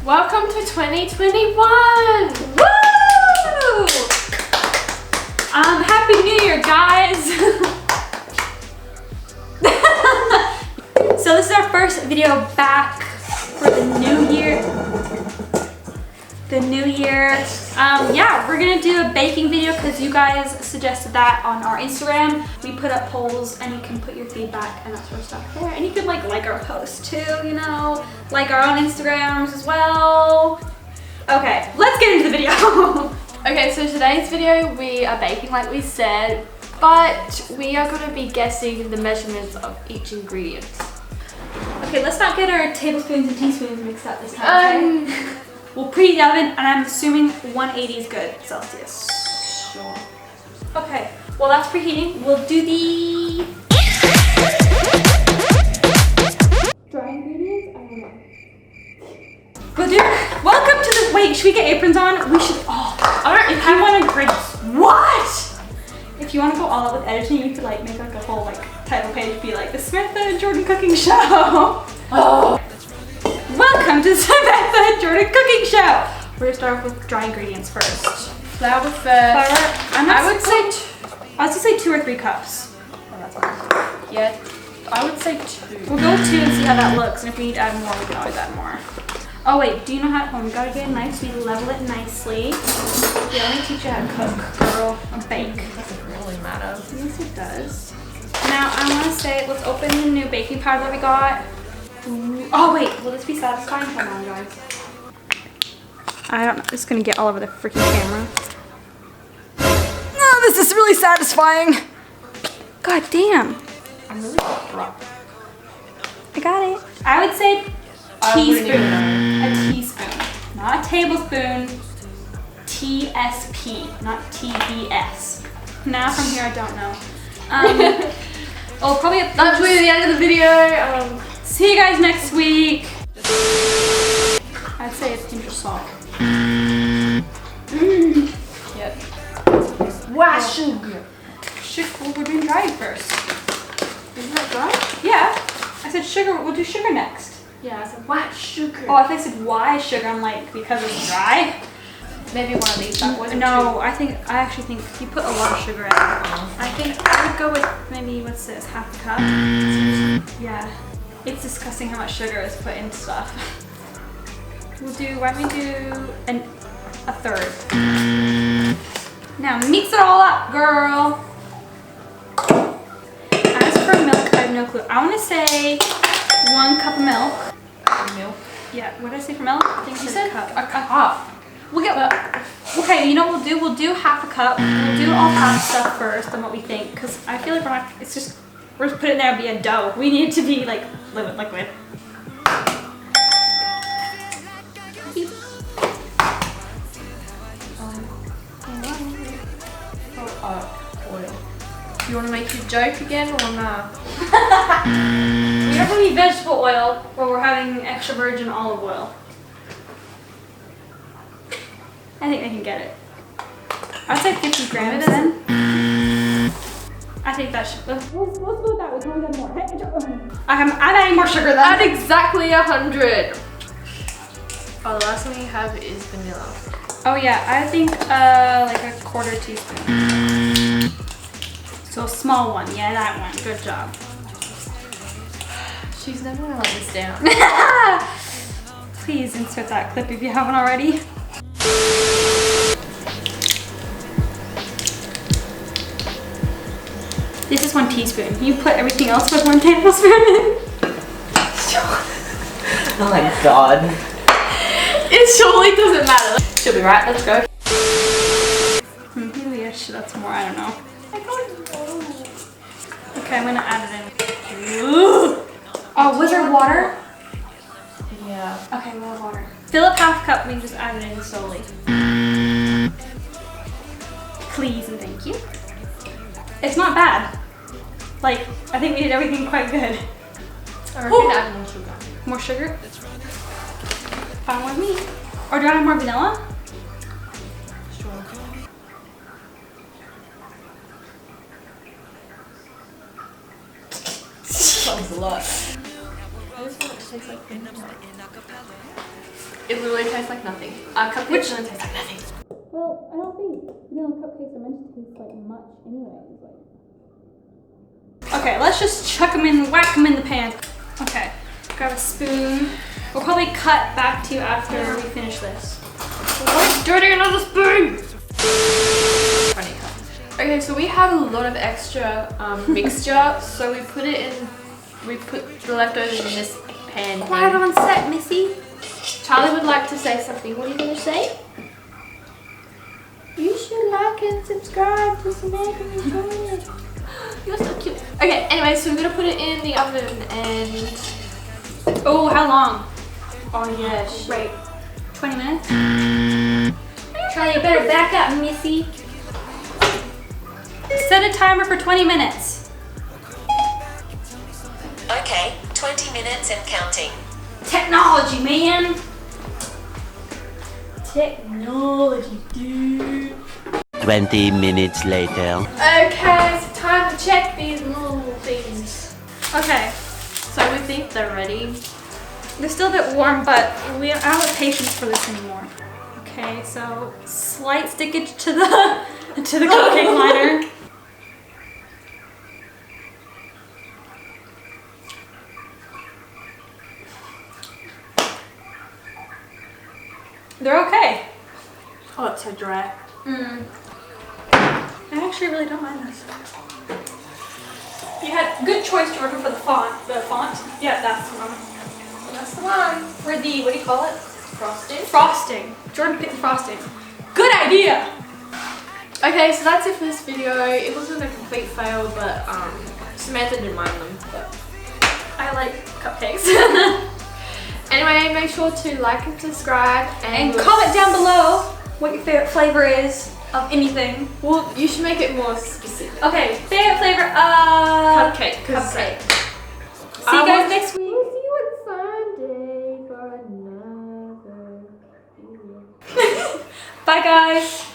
Welcome to 2021! Woo! Happy New Year, guys! So this is our first video back for the new year. Yeah, we're gonna do a baking video because you guys suggested that on our Instagram. We put up polls and you can put your feedback and that sort of stuff there. And you can like our posts too, you know, like our own Instagrams as well. Okay, let's get into the video. Okay, so today's video we are baking like we said, but we are gonna be guessing the measurements of each ingredient. Okay, let's not get our tablespoons and teaspoons mixed up this time, okay? We'll preheat the oven, and I'm assuming 180 is good Celsius. Sure. Okay, well that's preheating. We'll do the dry ingredients. I don't know. We'll do. Welcome to the. Wait, should we get aprons on? We should. Oh, if you want to grade what? If you want to go all out with editing, you could like make like a whole like title page, be like the Samantha and Jordan cooking show. Oh. Welcome to Samantha and Jordan cooking show. We're gonna start off with dry ingredients first. Flour first. Flour. I would say I was gonna say 2 or 3 cups. Oh, that's fine. Yeah, I would say 2. We'll go with 2 and see how that looks, and if we need to add more, we can always add more. Oh wait, do you know how? We gotta get it nice. We level it nicely. Yeah, let me teach you how to cook, girl. Or bake. It doesn't really matter. Yes, it does. Now I want to say, let's open the new baking powder that we got. Ooh. Oh wait, will this be satisfying? Come on, guys. I don't know. It's gonna get all over the freaking camera. No, this is really satisfying. God damn. I'm really rough. I got it. I would say teaspoon. A teaspoon. Not a tablespoon. TSP, not TBS. Now from here, I don't know. Oh, probably That's really the end of the video. See you guys next week. I'd say it's pinch of salt. Yep. Wow, sugar. Well, we're doing dry first. Isn't that dry? Yeah. I said sugar. We'll do sugar next. Yeah, I said white sugar. Oh, I thought I said why sugar. I'm like, because it's dry. Maybe one of these bad boys. No, I actually think you put a lot of sugar in. I think I would go with maybe, what's this, half a cup? Yeah. It's disgusting how much sugar is put into stuff. Why don't we do a third? Now mix it all up, girl. As for milk, I have no clue. I want to say 1 cup of milk. Milk? Yeah, what did I say for milk? I think You I said a cup. a cup. We'll get, okay, you know what we'll do? We'll do half a cup. We'll do all half stuff first and what we think. Because I feel like we're just put it in there and be a dough. We need it to be like liquid. Oil. You want to make your joke again or nah? We don't have any vegetable oil, but we're having extra virgin olive oil. I think they can get it. I'd say 50 grams then. I think that should. Let's go with that. We'll go with more. I'm adding more sugar then. Add exactly 100. Oh, the last one you have is vanilla. Oh yeah, I think like a 1/4 teaspoon. So a small one. Yeah, that one. Good job. She's never gonna let this down. Please insert that clip if you haven't already. This is 1 teaspoon. You put everything else with 1 tablespoon in. Oh my god. It surely doesn't matter. She'll be right. Let's go. Maybe that's more. I don't know. Okay, I'm gonna add it in. Oh, was there water? Yeah. Okay, we'll have water. Fill up half a cup. We can just add it in slowly. Please and thank you. It's not bad. Like, I think we did everything quite good. I reckon add more sugar. More sugar? Fine with me. Or do you want more vanilla? Sure. That was a lot. I just want it to tastes like nothing. It literally tastes like nothing. Cupcakes don't taste like nothing. Well, I don't think vanilla cupcakes are meant to taste like much anyways. Okay, let's just chuck them in, whack them in the pan. Okay, grab a spoon. We'll probably cut back to you after we finish this. What's dirty another spoon? Funny cut. Okay, so we have a lot of extra mixture, so we put the leftovers in this pan. Quiet on set, Missy. Charlie would like to say something. What are you gonna say? You should like and subscribe to Samantha and Jordan. You're so cute. Okay, anyway, so we're gonna put it in the oven and... Oh, how long? Oh yes. Right. 20 minutes? Charlie, you better back up, Missy. Set a timer for 20 minutes. Okay, 20 minutes and counting. Technology, man. Technology, dude. 20 minutes later. Okay, it's time to check these little things. Okay, So we think they're ready. they're still a bit warm, but I don't have patience for this anymore. Okay, so slight stickage to the cupcake liner. They're okay. Oh, it's so dry. I actually really don't mind this. You had good choice, Jordan, for the font. The font? Yeah, that's the one. That's the one. For the, what do you call it? Frosting. Frosting. Jordan picked the frosting. Good idea! Okay, so that's it for this video. It wasn't a complete fail, but Samantha didn't mind them. But I like cupcakes. anyway, make sure to like and subscribe And comment down below what your favorite flavor is of anything. Well, you should make it more specific. Okay, favorite flavor of Cupcake. Cupcake. See you guys next week. We'll see you on Sunday for another video. Bye guys.